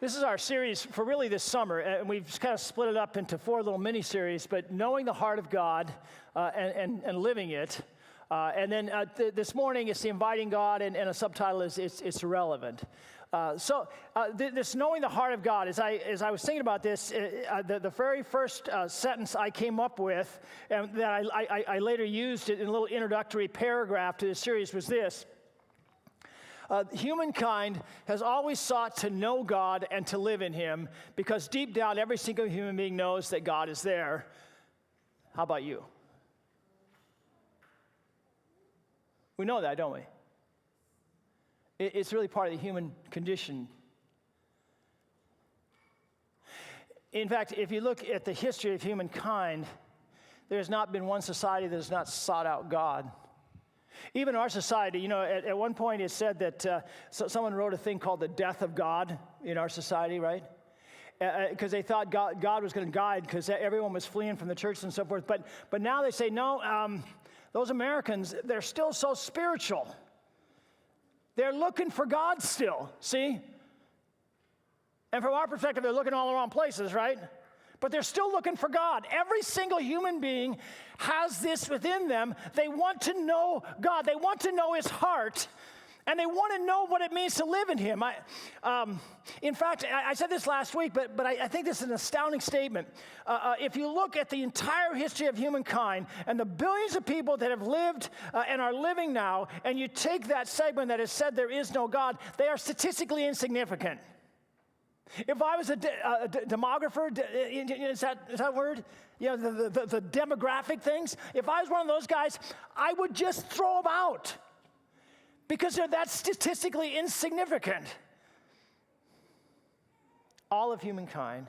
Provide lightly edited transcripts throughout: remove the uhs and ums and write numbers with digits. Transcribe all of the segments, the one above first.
This is our series for really this summer, and we've kind of split it up into 4 little mini-series, but knowing the heart of God and living it. And then this morning, it's the inviting God, and a subtitle is it's irrelevant. This knowing the heart of God, as I was thinking about this, the very first sentence I came up with, and that I later used it in a little introductory paragraph to this series was this. Humankind has always sought to know God and to live in Him because deep down every single human being knows that God is there. How about you? We know that, don't we? It's really part of the human condition. In fact, if you look at the history of humankind, there has not been one society that has not sought out God. Even our society, at one point it said that someone wrote a thing called the death of God in our society, right? Because they thought God was going to guide because everyone was fleeing from the church and so forth. But now they say, no, those Americans, they're still so spiritual. They're looking for God still, see? And from our perspective, they're looking all the wrong places, right? But they're still looking for God. Every single human being has this within them. They want to know God. They want to know His heart. And they want to know what it means to live in Him. In fact, I said this last week, but I think this is an astounding statement. If you look at the entire history of humankind and the billions of people that have lived and are living now, and you take that segment that has said there is no God, they are statistically insignificant. If I was a demographer, is that a word? The demographic things. If I was one of those guys, I would just throw them out because they're that statistically insignificant. All of humankind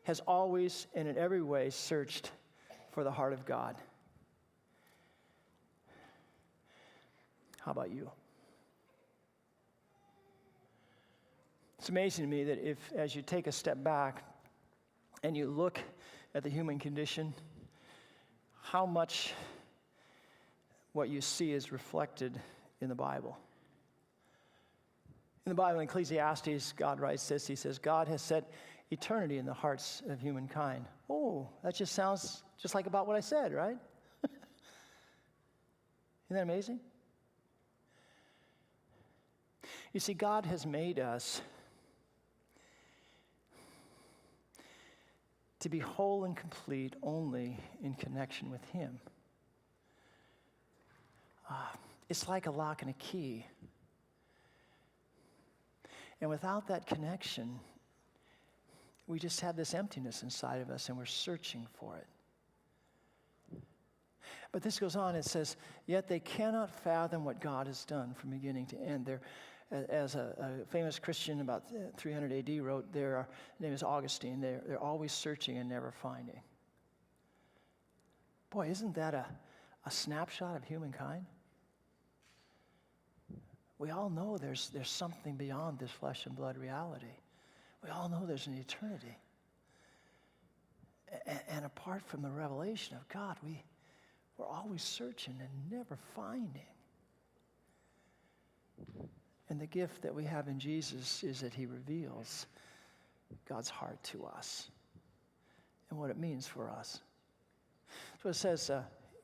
has always and in every way searched for the heart of God. How about you? It's amazing to me that as you take a step back and you look at the human condition, how much what you see is reflected in the Bible. In the Bible, in Ecclesiastes, God writes this. He says, God has set eternity in the hearts of humankind. Oh, that just sounds just like about what I said, right? Isn't that amazing? You see, God has made us to be whole and complete only in connection with Him. It's like a lock and a key. And without that connection, we just have this emptiness inside of us and we're searching for it. But this goes on, it says, yet they cannot fathom what God has done from beginning to end. They're, as a famous Christian about 300 AD wrote, his name is Augustine, they're always searching and never finding. Boy, isn't that a snapshot of humankind? We all know there's something beyond this flesh and blood reality. We all know there's an eternity. And apart from the revelation of God, we're always searching and never finding. And the gift that we have in Jesus is that He reveals God's heart to us and what it means for us. So it says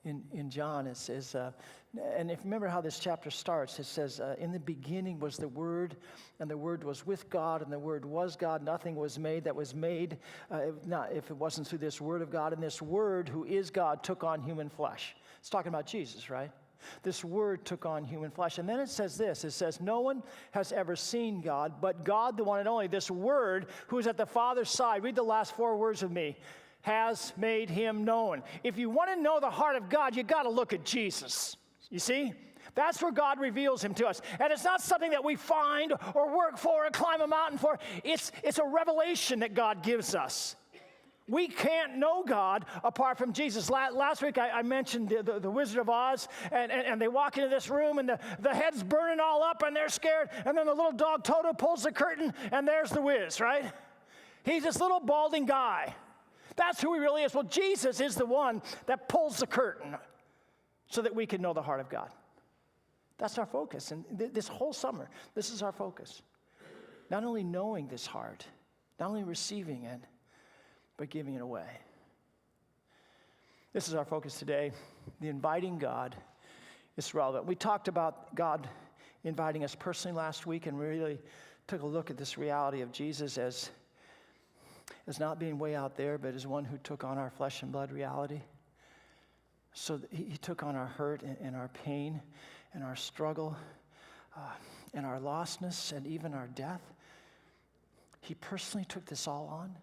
in John, it says, and if you remember how this chapter starts, it says, in the beginning was the Word, and the Word was with God, and the Word was God. Nothing was made that was made if it wasn't through this Word of God. And this Word, who is God, took on human flesh. It's talking about Jesus, right? This Word took on human flesh. And then it says this, it says, no one has ever seen God, but God, the one and only, this Word, who is at the Father's side. Read the last 4 words with me. Has made Him known. If you want to know the heart of God, you got to look at Jesus. You see? That's where God reveals Him to us. And it's not something that we find or work for or climb a mountain for. It's a revelation that God gives us. We can't know God apart from Jesus. Last week I mentioned the Wizard of Oz, and they walk into this room, and the head's burning all up, and they're scared, and then the little dog Toto pulls the curtain, and there's the Wiz, right? He's this little balding guy. That's who He really is. Well, Jesus is the one that pulls the curtain so that we can know the heart of God. That's our focus. And this whole summer, this is our focus. Not only knowing this heart, not only receiving it, but giving it away. This is our focus today. The inviting God is relevant. We talked about God inviting us personally last week, and we really took a look at this reality of Jesus as not being way out there, but as one who took on our flesh and blood reality. So he took on our hurt and our pain and our struggle and our lostness and even our death. He personally took this all on.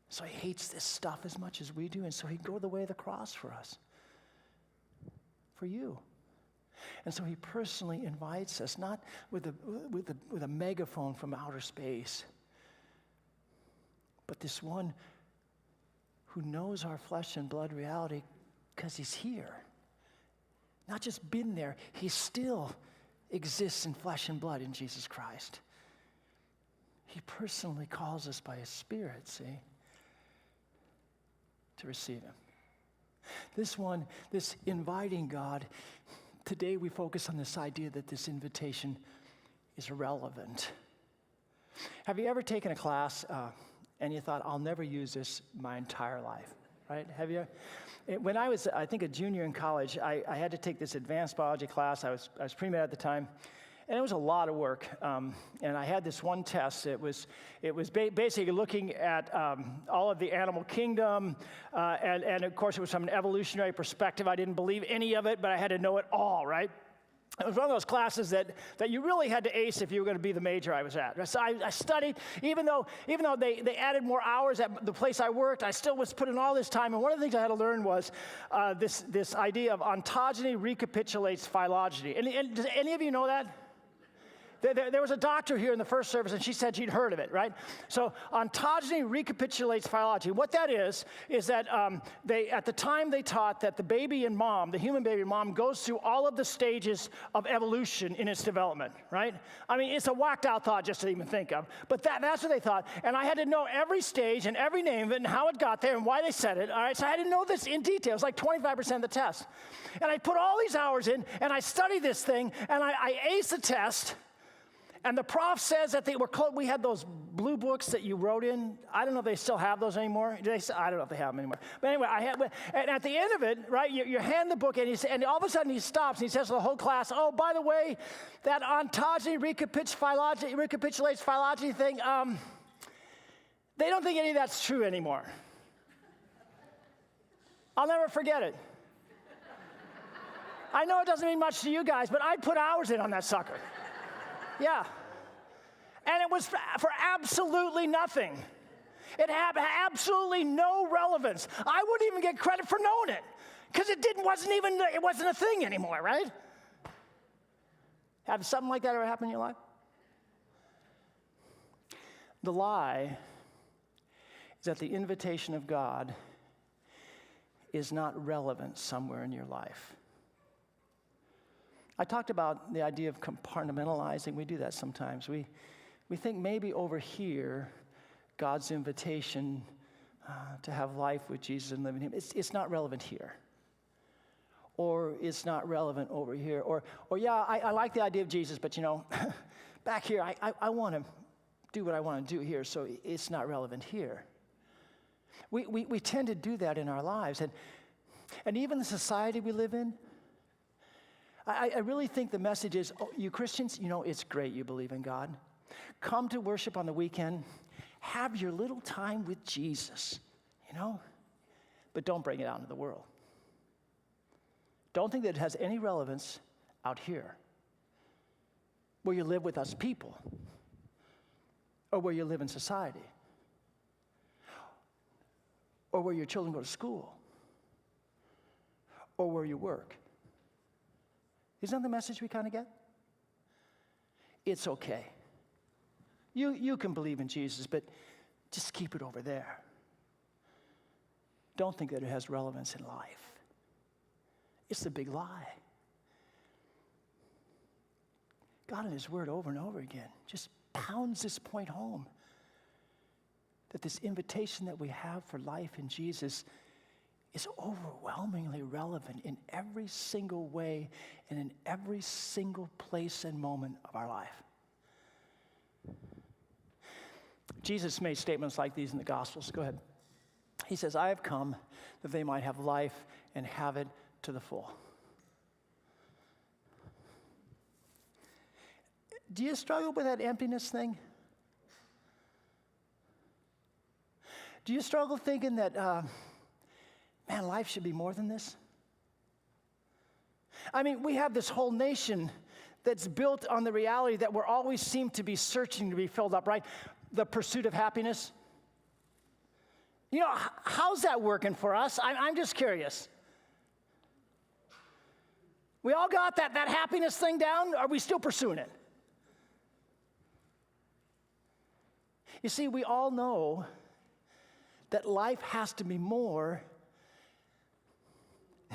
So he hates this stuff as much as we do, and so he'd go the way of the cross for us, for you. And so he personally invites us, not with a megaphone from outer space, but this one who knows our flesh and blood reality because he's here. Not just been there, he still exists in flesh and blood in Jesus Christ. He personally calls us by his Spirit, see, to receive him. This inviting God, today we focus on this idea that this invitation is relevant. Have you ever taken a class and you thought, I'll never use this my entire life, right? Have you? When I was, I think, a junior in college, I had to take this advanced biology class. I was pre-med at the time, and it was a lot of work. And I had this one test. It was basically looking at all of the animal kingdom, and of course, it was from an evolutionary perspective. I didn't believe any of it, but I had to know it all, right? It was one of those classes that you really had to ace if you were going to be the major I was at. So I studied, even though they added more hours at the place I worked, I still was putting all this time. And one of the things I had to learn was this idea of ontogeny recapitulates philogeny. And does any of you know that? There was a doctor here in the first service, and she said she'd heard of it, right? So ontogeny recapitulates philogeny. What that is that at the time they taught that the baby and mom, the human baby and mom, goes through all of the stages of evolution in its development, right? I mean, it's a whacked out thought just to even think of. But that's what they thought. And I had to know every stage and every name of it and how it got there and why they said it, all right? So I had to know this in detail. It was like 25% of the test. And I put all these hours in, and I studied this thing, and I aced the test. And the prof says that we had those blue books that you wrote in. I don't know if they still have those anymore. I don't know if they have them anymore. But anyway, and at the end of it, right, you hand the book, and all of a sudden he stops, and he says to the whole class, oh, by the way, that ontogeny recapitulates philogeny thing, they don't think any of that's true anymore. I'll never forget it. I know it doesn't mean much to you guys, but I put hours in on that sucker. Yeah. And it was for absolutely nothing. It had absolutely no relevance. I wouldn't even get credit for knowing it because it wasn't a thing anymore, right? Have something like that ever happen in your life? The lie is that the invitation of God is not relevant somewhere in your life. I talked about the idea of compartmentalizing. We do that sometimes. We think maybe over here, God's invitation to have life with Jesus and live in him, it's not relevant here. Or it's not relevant over here. Or yeah, I like the idea of Jesus, but back here, I want to do what I want to do here, so it's not relevant here. We tend to do that in our lives. And even the society we live in, I really think the message is, you Christians, it's great you believe in God. Come to worship on the weekend. Have your little time with Jesus, but don't bring it out into the world. Don't think that it has any relevance out here, where you live with us people, or where you live in society, or where your children go to school, or where you work. Isn't that the message we kind of get? It's okay. You can believe in Jesus, but just keep it over there. Don't think that it has relevance in life. It's the big lie. God in his word over and over again just pounds this point home, that this invitation that we have for life in Jesus is overwhelmingly relevant in every single way and in every single place and moment of our life. Jesus made statements like these in the Gospels. Go ahead. He says, I have come that they might have life and have it to the full. Do you struggle with that emptiness thing? Do you struggle thinking that, man, life should be more than this? I mean, we have this whole nation that's built on the reality that we're always seem to be searching to be filled up, right? The pursuit of happiness. You know, how's that working for us? I'm just curious. We all got that happiness thing down? Are we still pursuing it? You see, we all know that life has to be more.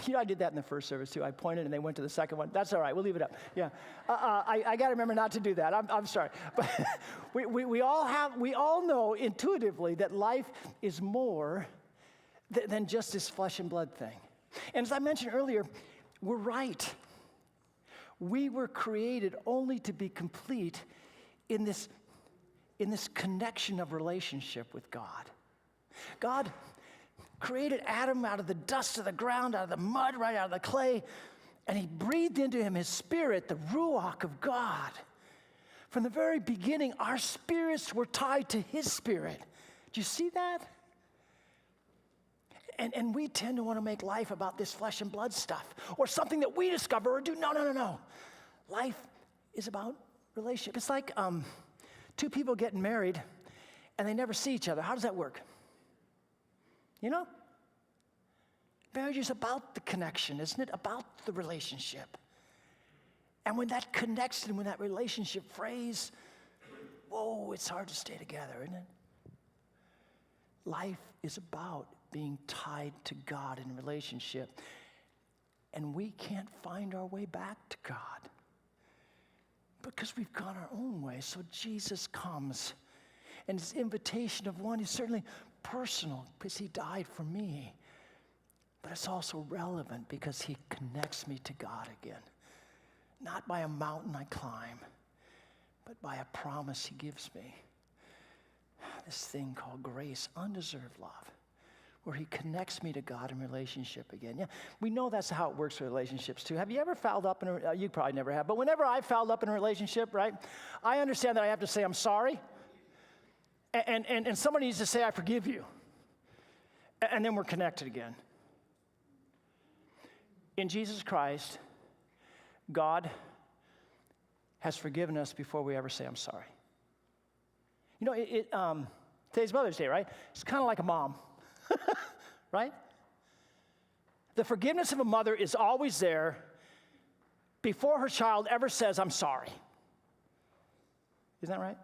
You know, I did that in the first service too. I pointed and they went to the second one. That's all right. We'll leave it up. Yeah, I got to remember not to do that. I'm sorry, but we all know intuitively that life is more than just this flesh and blood thing. And as I mentioned earlier, we're right. We were created only to be complete in this connection of relationship with God. God created Adam out of the dust of the ground, out of the mud, right out of the clay, and he breathed into him his spirit, the ruach of God. From the very beginning, our spirits were tied to his spirit. Do you see that? And we tend to want to make life about this flesh and blood stuff, or something that we discover or do. No. Life is about relationship. It's like two people getting married, and they never see each other. How does that work? You know? Marriage is about the connection, isn't it? About the relationship. And when that connection, when that relationship frays, whoa, it's hard to stay together, isn't it? Life is about being tied to God in relationship. And we can't find our way back to God because we've gone our own way. So Jesus comes, and his invitation of one is certainly personal because he died for me, but it's also relevant because he connects me to God again, not by a mountain I climb, but by a promise he gives me. This thing called grace, undeserved love, where he connects me to God in relationship again. Yeah, we know that's how it works with relationships too. Have you ever fouled up in a, you probably never have, but whenever I fouled up in a relationship, right, I understand that I have to say I'm sorry. And somebody needs to say, I forgive you. And then we're connected again. In Jesus Christ, God has forgiven us before we ever say, I'm sorry. You know, today's Mother's Day, right? It's kind of like a mom, right? The forgiveness of a mother is always there before her child ever says, I'm sorry. Isn't that right?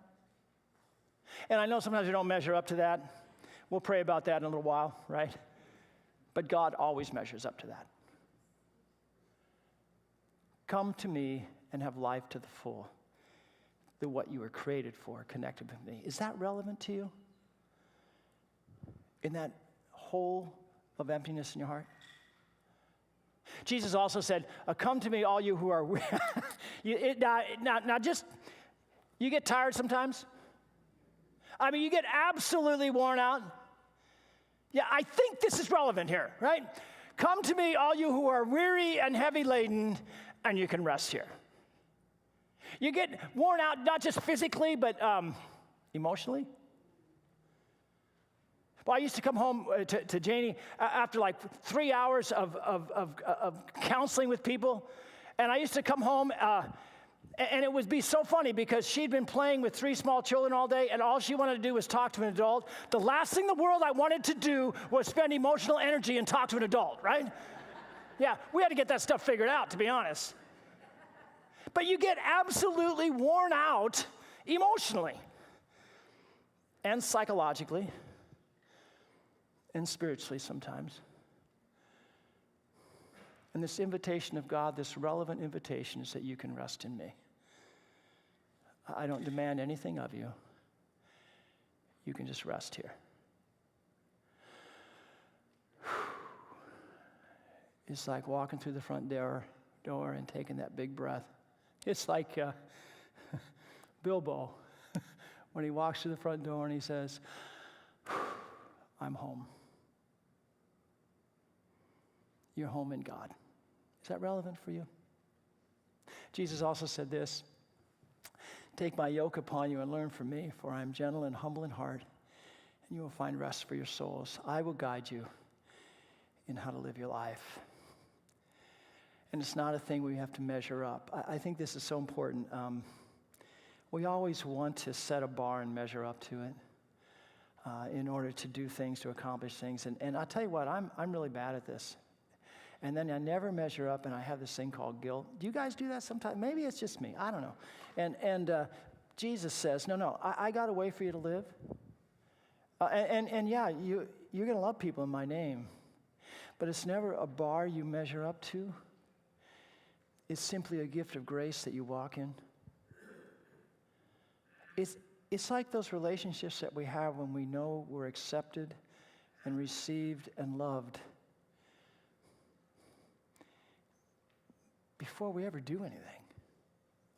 And I know sometimes we don't measure up to that. We'll pray about that in a little while, right? But God always measures up to that. Come to me and have life to the full. What you were created for, connected with me. Is that relevant to you? In that hole of emptiness in your heart? Jesus also said, come to me, all you who are weary. Now, just, you get tired sometimes? I mean, you get absolutely worn out. Yeah, I think this is relevant here, right? Come to me, all you who are weary and heavy laden, and you can rest here. You get worn out, not just physically, but emotionally. Well, I used to come home to Janie after like 3 hours of counseling with people, and I used to come home, and it would be so funny because she'd been playing with 3 small children all day, and all she wanted to do was talk to an adult. The last thing in the world I wanted to do was spend emotional energy and talk to an adult, right? Yeah, we had to get that stuff figured out, to be honest. But you get absolutely worn out emotionally and psychologically and spiritually sometimes. And this invitation of God, this relevant invitation, is that you can rest in me. I don't demand anything of you. You can just rest here. It's like walking through the front door and taking that big breath. It's like Bilbo when he walks through the front door and he says, I'm home. You're home in God. Is that relevant for you? Jesus also said this, take my yoke upon you and learn from me, for I am gentle and humble in heart, and you will find rest for your souls. I will guide you in how to live your life. And it's not a thing we have to measure up. I think this is so important. We always want to set a bar and measure up to it in order to do things, to accomplish things. And I'll tell you what, I'm really bad at this. And then I never measure up, and I have this thing called guilt. Do you guys do that sometimes? Maybe it's just me. I don't know. And Jesus says, no, I got a way for you to live. And yeah, you're going to love people in my name. But it's never a bar you measure up to. It's simply a gift of grace that you walk in. It's like those relationships that we have when we know we're accepted and received and loved before we ever do anything.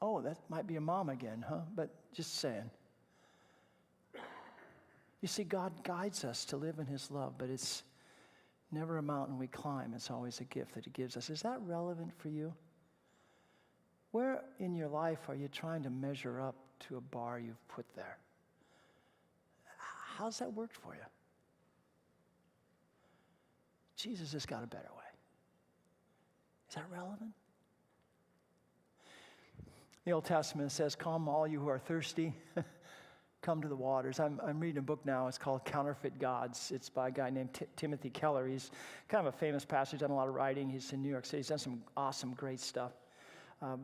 Oh, that might be a mom again, huh? But just saying. You see, God guides us to live in his love, but it's never a mountain we climb. It's always a gift that he gives us. Is that relevant for you? Where in your life are you trying to measure up to a bar you've put there? How's that worked for you? Jesus has got a better way. Is that relevant? The Old Testament says, come all you who are thirsty, come to the waters. I'm reading a book now. It's called Counterfeit Gods. It's by a guy named Timothy Keller. He's kind of a famous pastor. He's done a lot of writing. He's in New York City. He's done some awesome, great stuff.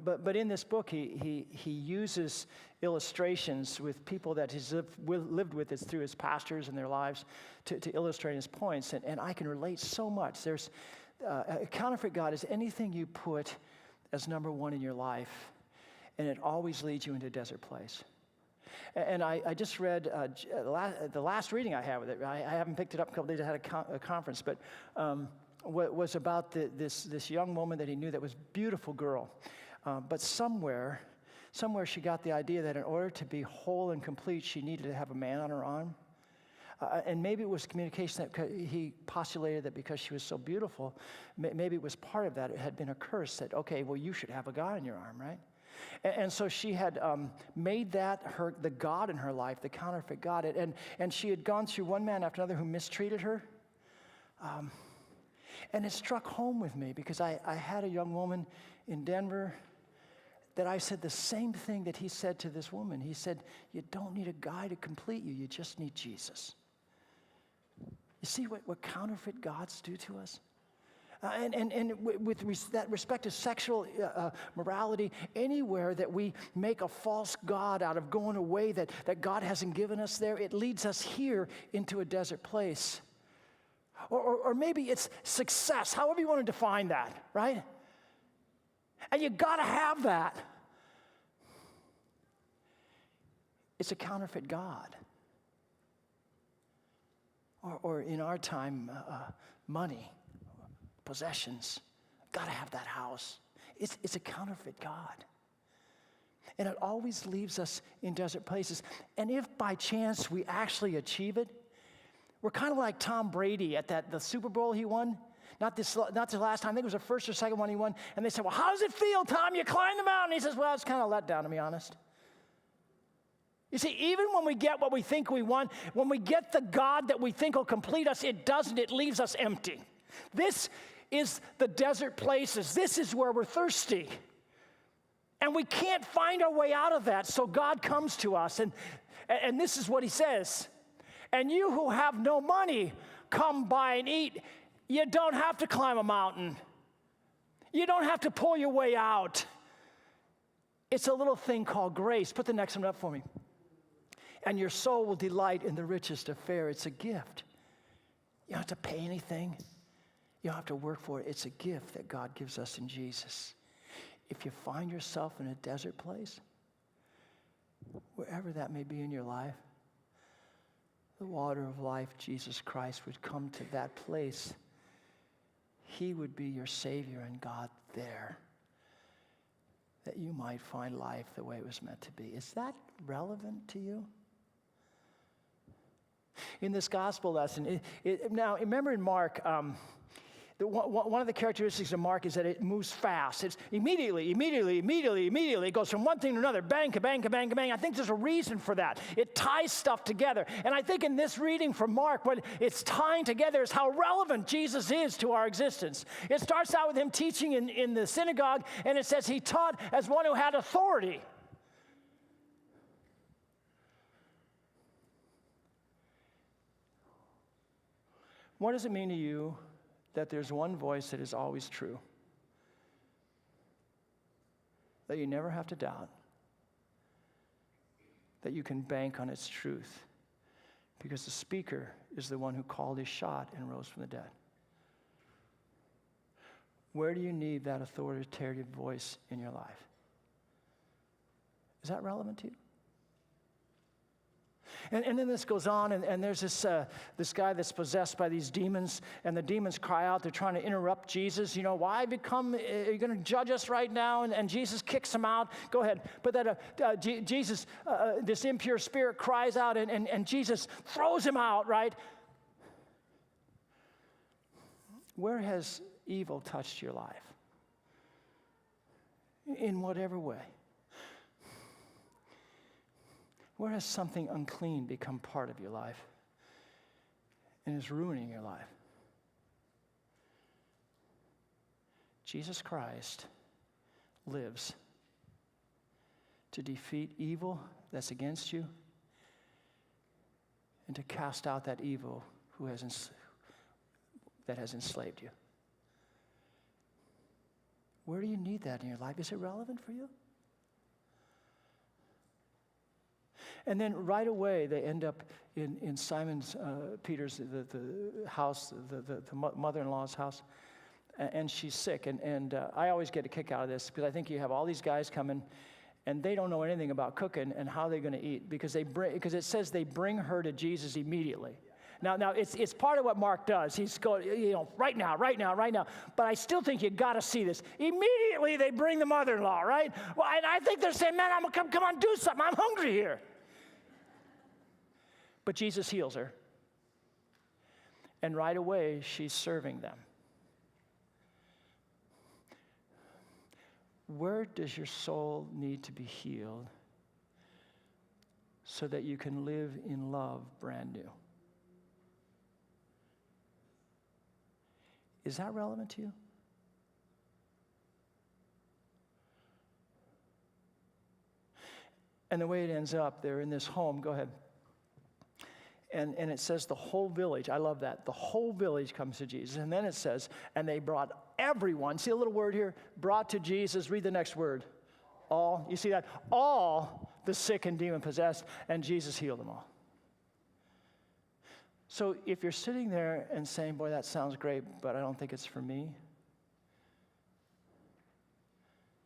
But in this book, he uses illustrations with people that he's lived with through his pastors and their lives to illustrate his points. And I can relate so much. There's a counterfeit God is anything you put as number one in your life, and it always leads you into a desert place. And I just read the last reading I had with it. I haven't picked it up a couple days. I had a conference, but was about this young woman that he knew that was a beautiful girl. But somewhere she got the idea that in order to be whole and complete, she needed to have a man on her arm. And maybe it was communication that he postulated that because she was so beautiful, maybe it was part of that. It had been a curse that, okay, well, you should have a guy on your arm, right? And so she had made that the God in her life, the counterfeit God. And she had gone through one man after another who mistreated her. And it struck home with me because I had a young woman in Denver that I said the same thing that he said to this woman. He said, you don't need a guy to complete you. You just need Jesus. You see what counterfeit gods do to us? And with that respect to sexual morality, anywhere that we make a false god out of going away that God hasn't given us there, it leads us here into a desert place. Or maybe it's success, however you want to define that, right? And you got to have that. It's a counterfeit God. Or in our time, money, possessions. Got to have that house. It's a counterfeit God. And it always leaves us in desert places. And if by chance we actually achieve it, we're kind of like Tom Brady at the Super Bowl he won. Not the last time. I think it was the first or second one he won. And they said, well, how does it feel, Tom? You climbed the mountain. He says, well, it's kind of let down, to be honest. You see, even when we get what we think we want, when we get the God that we think will complete us, it doesn't. It leaves us empty. This is the desert places. This is where we're thirsty. And we can't find our way out of that. So God comes to us. And this is what he says. And you who have no money, come buy and eat. You don't have to climb a mountain. You don't have to pull your way out. It's a little thing called grace. Put the next one up for me. And your soul will delight in the richest of fare. It's a gift. You don't have to pay anything. You don't have to work for it. It's a gift that God gives us in Jesus. If you find yourself in a desert place, wherever that may be in your life, the water of life, Jesus Christ, would come to that place. He would be your Savior and God there, that you might find life the way it was meant to be. Is that relevant to you? in this gospel lesson. Now, remember in Mark, one of the characteristics of Mark is that it moves fast. It's immediately. It goes from one thing to another, bang, bang, bang, bang. I think there's a reason for that. It ties stuff together. And I think in this reading from Mark, what it's tying together is how relevant Jesus is to our existence. It starts out with him teaching in the synagogue, and it says he taught as one who had authority. What does it mean to you that there's one voice that is always true, that you never have to doubt, that you can bank on its truth, because the speaker is the one who called his shot and rose from the dead? Where do you need that authoritative voice in your life? Is that relevant to you? And then this goes on, and there's this guy that's possessed by these demons, and the demons cry out. They're trying to interrupt Jesus. Why are you going to judge us right now? And Jesus kicks them out. Go ahead. But that Jesus, this impure spirit cries out, and Jesus throws him out, right? Where has evil touched your life? In whatever way. Where has something unclean become part of your life and is ruining your life? Jesus Christ lives to defeat evil that's against you and to cast out that evil that has enslaved you. Where do you need that in your life? Is it relevant for you? And then right away, they end up in Simon Peter's, the house, the mother-in-law's house, and she's sick. And I always get a kick out of this, because I think you have all these guys coming, and they don't know anything about cooking and how they're going to eat, because it says they bring her to Jesus immediately. Now it's part of what Mark does. He's going, right now. But I still think you got to see this. Immediately they bring the mother-in-law, right? Well, and I think they're saying, man, come on, do something. I'm hungry here. But Jesus heals her. And right away, she's serving them. Where does your soul need to be healed so that you can live in love brand new? Is that relevant to you? And the way it ends up, they're in this home. Go ahead. And it says the whole village, I love that, the whole village comes to Jesus. And then it says, and they brought everyone, see a little word here, brought to Jesus, read the next word, all, you see that? All the sick and demon-possessed, and Jesus healed them all. So if you're sitting there and saying, boy, that sounds great, but I don't think it's for me,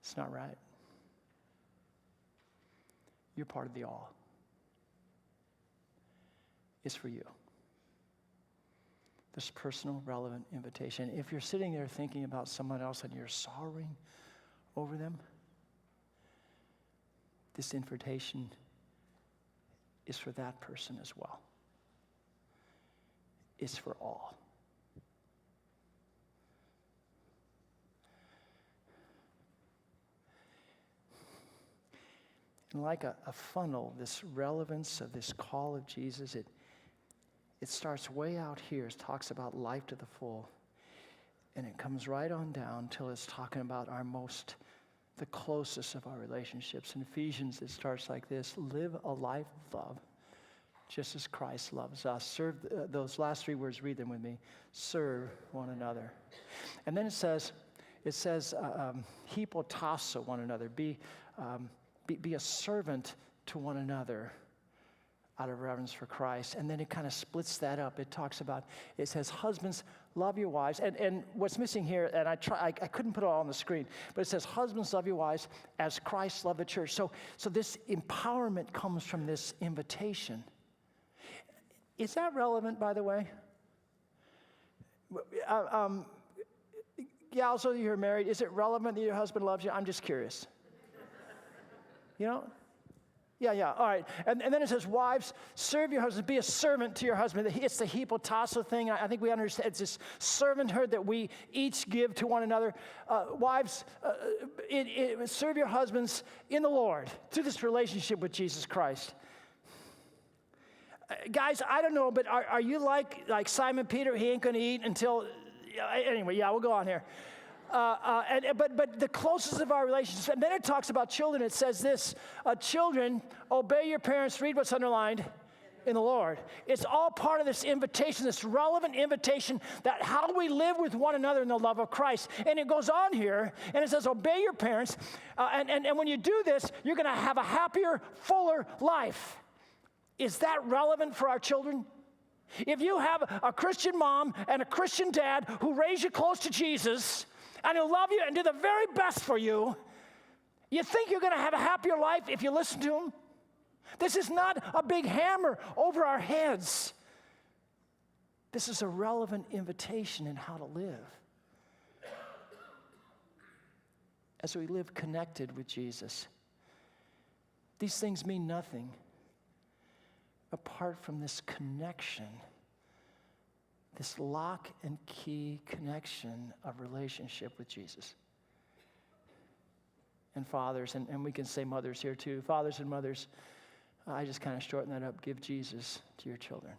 it's not right. You're part of the all. Is for you. This personal, relevant invitation. If you're sitting there thinking about someone else and you're sorrowing over them, this invitation is for that person as well. It's for all. And like a funnel, this relevance of this call of Jesus, it starts way out here. It talks about life to the full. And it comes right on down till it's talking about the closest of our relationships. In Ephesians, it starts like this: live a life of love, just as Christ loves us. Serve, those last three words, read them with me. Serve one another. And then it says, hypotasso one another. Be a servant to one another out of reverence for Christ. And then it kind of splits that up. It says, husbands, love your wives. And what's missing here, and I couldn't put it all on the screen, but it says, husbands, love your wives as Christ loved the church. So this empowerment comes from this invitation. Is that relevant, by the way? Gals, so you're married, is it relevant that your husband loves you? I'm just curious. Yeah, all right. And then it says, wives, serve your husbands, be a servant to your husband. It's the hypotasso thing. I think we understand. It's this servanthood that we each give to one another. Wives, serve your husbands in the Lord through this relationship with Jesus Christ. Guys, I don't know, but are you like Simon Peter? He ain't going to eat until, anyway, yeah, we'll go on here. But the closest of our relationships, and then it talks about children. It says this, children, obey your parents. Read what's underlined in the Lord. It's all part of this invitation, this relevant invitation that how we live with one another in the love of Christ. And it goes on here, and it says, obey your parents. And when you do this, you're going to have a happier, fuller life. Is that relevant for our children? If you have a Christian mom and a Christian dad who raise you close to Jesus, and who love you and do the very best for you, you think you're going to have a happier life if you listen to them? This is not a big hammer over our heads. This is a relevant invitation in how to live. As we live connected with Jesus, these things mean nothing apart from this connection, this lock and key connection of relationship with Jesus. And fathers, and we can say mothers here too, fathers and mothers, I just kind of shorten that up, give Jesus to your children.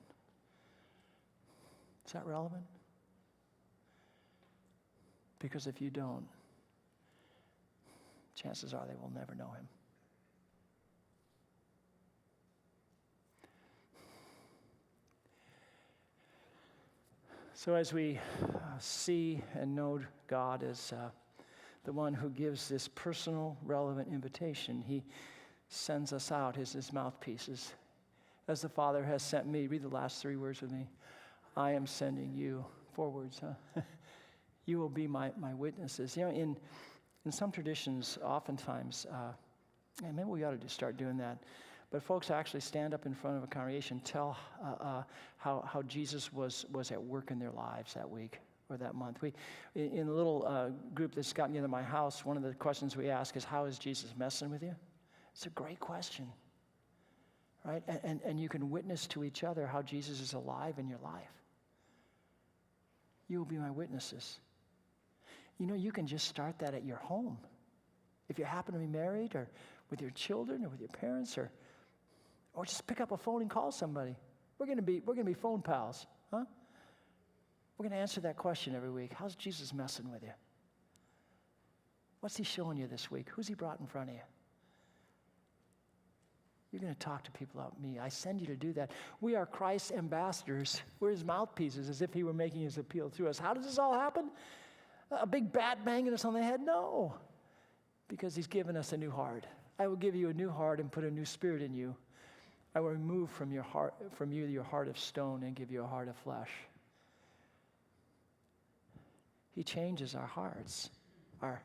Is that relevant? Because if you don't, chances are they will never know him. So as we see and know God as the one who gives this personal, relevant invitation, he sends us out as his mouthpieces. As the Father has sent me, read the last three words with me. I am sending you. 4 words, huh? You will be my witnesses. You know, in some traditions, oftentimes, and maybe we ought to start doing that, but folks actually stand up in front of a congregation, tell how Jesus was at work in their lives that week or that month. In a little group that's gotten together in my house, one of the questions we ask is, how is Jesus messing with you? It's a great question, right? And you can witness to each other how Jesus is alive in your life. You will be my witnesses. You know, you can just start that at your home. If you happen to be married, or with your children, or with your parents, or just pick up a phone and call somebody. We're gonna be phone pals, huh? We're gonna answer that question every week. How's Jesus messing with you? What's he showing you this week? Who's he brought in front of you? You're gonna talk to people about me. I send you to do that. We are Christ's ambassadors. We're his mouthpieces, as if he were making his appeal through us. How does this all happen? A big bat banging us on the head? No. Because he's given us a new heart. I will give you a new heart and put a new spirit in you. I will remove from you your heart of stone and give you a heart of flesh. He changes our hearts, the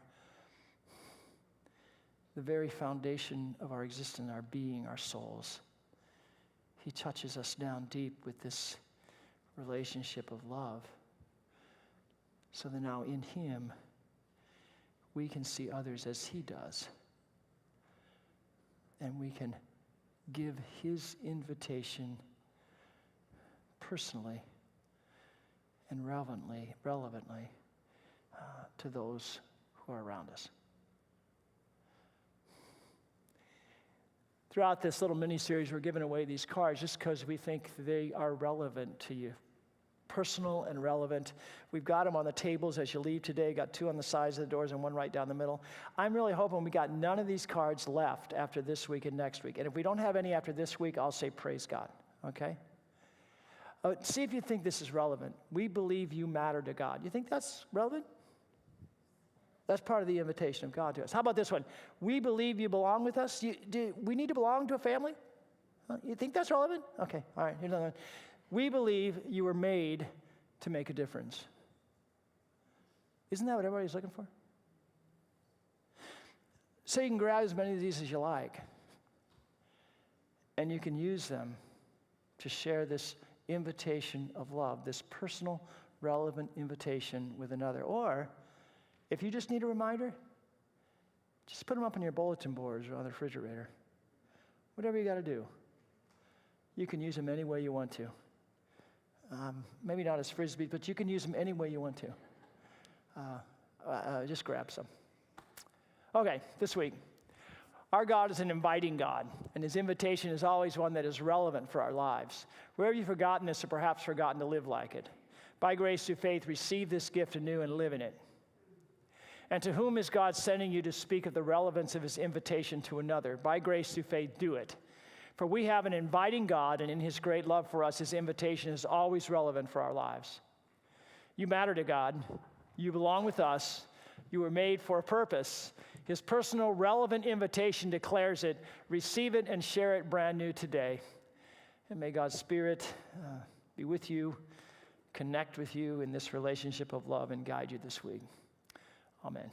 very foundation of our existence, our being, our souls. He touches us down deep with this relationship of love. So that now in him, we can see others as he does. And we can give his invitation personally and relevantly to those who are around us. Throughout this little mini-series, we're giving away these cards just because we think they are relevant to you. Personal and relevant. We've got them on the tables as you leave today. Got 2 on the sides of the doors and 1 right down the middle. I'm really hoping we got none of these cards left after this week and next week. And if we don't have any after this week, I'll say praise God, okay? See if you think this is relevant. We believe you matter to God. You think that's relevant? That's part of the invitation of God to us. How about this one? We believe you belong with us. Do we need to belong to a family? You think that's relevant? Okay, all right, here's another one. We believe you were made to make a difference. Isn't that what everybody's looking for? So you can grab as many of these as you like, and you can use them to share this invitation of love, this personal, relevant invitation with another. Or, if you just need a reminder, just put them up on your bulletin boards or on the refrigerator. Whatever you got to do. You can use them any way you want to. Maybe not as frisbees, but you can use them any way you want to. Just grab some. Okay, this week. Our God is an inviting God, and his invitation is always one that is relevant for our lives. Where have you forgotten this or perhaps forgotten to live like it? By grace through faith, receive this gift anew and live in it. And to whom is God sending you to speak of the relevance of his invitation to another? By grace through faith, do it. For we have an inviting God, and in his great love for us, his invitation is always relevant for our lives. You matter to God. You belong with us. You were made for a purpose. His personal, relevant invitation declares it. Receive it and share it brand new today. And may God's Spirit be with you, connect with you in this relationship of love, and guide you this week. Amen.